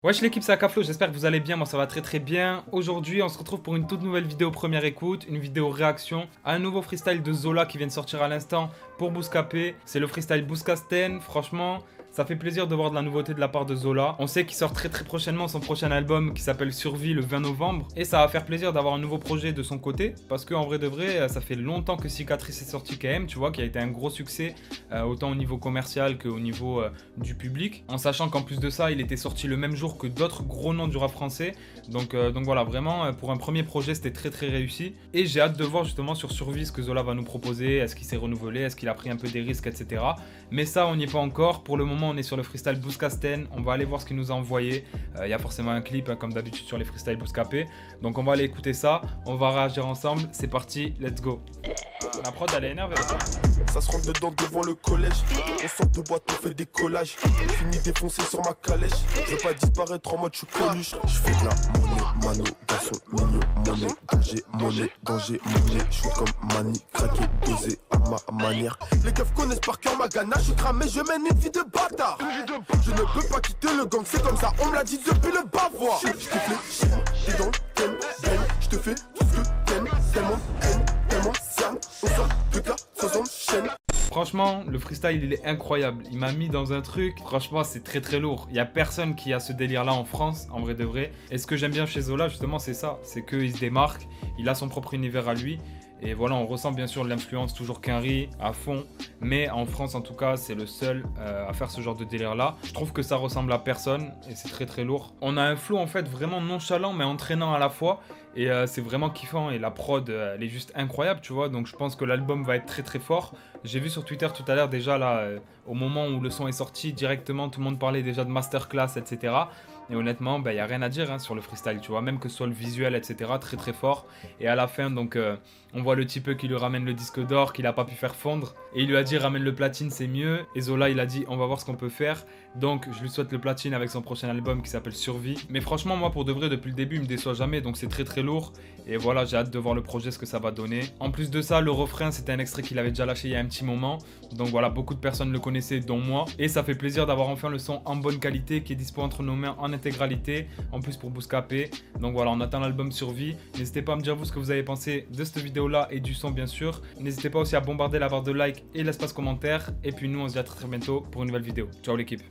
Wesh l'équipe, c'est Akaflo, j'espère que vous allez bien, moi ça va très bien. Aujourd'hui on se retrouve pour une toute nouvelle vidéo première écoute, une vidéo réaction à un nouveau freestyle de Zola qui vient de sortir à l'instant pour Bouscapé. C'est le freestyle Bouscasten, franchement ça fait plaisir de voir de la nouveauté de la part de Zola. On sait qu'il sort très prochainement son prochain album qui s'appelle Survie le 20 novembre. Et ça va faire plaisir d'avoir un nouveau projet de son côté. Parce qu'en vrai de vrai, ça fait longtemps que Cicatrice est sorti quand même, tu vois, qui a été un gros succès, autant au niveau commercial qu'au niveau du public. En sachant qu'en plus de ça, il était sorti le même jour que d'autres gros noms du rap français. Donc voilà, vraiment, pour un premier projet, c'était très réussi. Et j'ai hâte de voir justement sur Survie ce que Zola va nous proposer. Est-ce qu'il s'est renouvelé? Est-ce qu'il a pris un peu des risques, etc. Mais ça, on n'y est pas encore. Pour le moment, on est sur le freestyle Bouscasten. On va aller voir ce qu'il nous a envoyé. Il y a forcément un clip, hein, comme d'habitude sur les freestyles Bouscapé. Donc on va aller écouter ça. On va réagir ensemble. C'est parti, let's go. La prod, elle est énervée. Ça se rentre dedans devant le collège. On sort de boîte, on fait des collages. Fini défoncé sur ma calèche. Je veux pas disparaître en mode je suis connu. Je fais de la monnaie, mano, garçon mignon, monnaie, danger, monnaie. Je suis comme Mani, craqué, dosé à ma manière. Les keufs connaissent par cœur ma ganache. Je suis cramé, je mène une vie de bâtard. Je ne peux pas quitter le gang, c'est comme ça, on me l'a dit depuis le bavoir. Je kiffe les chiens, t'es dans le thème, bang. Je te fais tout ce que t'aimes, tellement haine, tellement cerne. On sort de là, faisons chaîne. Franchement, le freestyle, il est incroyable. Il m'a mis dans un truc. Franchement, c'est très lourd. Il y a personne qui a ce délire-là en France, en vrai de vrai. Et ce que j'aime bien chez Zola, justement, c'est ça. C'est qu'il se démarque. Il a son propre univers à lui. Et voilà, on ressent bien sûr l'influence toujours Quinry à fond. Mais en France, en tout cas, c'est le seul à faire ce genre de délire-là. Je trouve que ça ressemble à personne. Et c'est très lourd. On a un flow, en fait, vraiment nonchalant, mais entraînant à la fois. Et c'est vraiment kiffant. Et la prod, elle est juste incroyable, tu vois. Donc je pense que l'album va être très fort. J'ai vu sur Twitter tout à l'heure déjà là, au moment où le son est sorti, directement tout le monde parlait déjà de masterclass, etc. Et honnêtement, il n'y a rien à dire, hein, sur le freestyle, tu vois, même que ce soit le visuel, etc. Très fort. Et à la fin, donc, on voit le type qui lui ramène le disque d'or, qu'il n'a pas pu faire fondre. Et il lui a dit ramène le platine, c'est mieux. Et Zola, il a dit on va voir ce qu'on peut faire. Donc je lui souhaite le platine avec son prochain album qui s'appelle Survie. Mais franchement, moi pour de vrai, depuis le début, il me déçoit jamais, donc c'est très lourd. Et voilà, j'ai hâte de voir le projet, ce que ça va donner. En plus de ça, le refrain, c'était un extrait qu'il avait déjà lâché il y a un petit moment. Donc voilà, beaucoup de personnes le connaissaient, dont moi. Et ça fait plaisir d'avoir enfin le son en bonne qualité qui est dispo entre nos mains en intégralité. En plus pour Bouscapé. Donc voilà, on attend l'album Survie. N'hésitez pas à me dire vous ce que vous avez pensé de cette vidéo là et du son bien sûr. N'hésitez pas aussi à bombarder la barre de like et l'espace commentaire. Et puis nous, on se dit à très bientôt pour une nouvelle vidéo. Ciao l'équipe.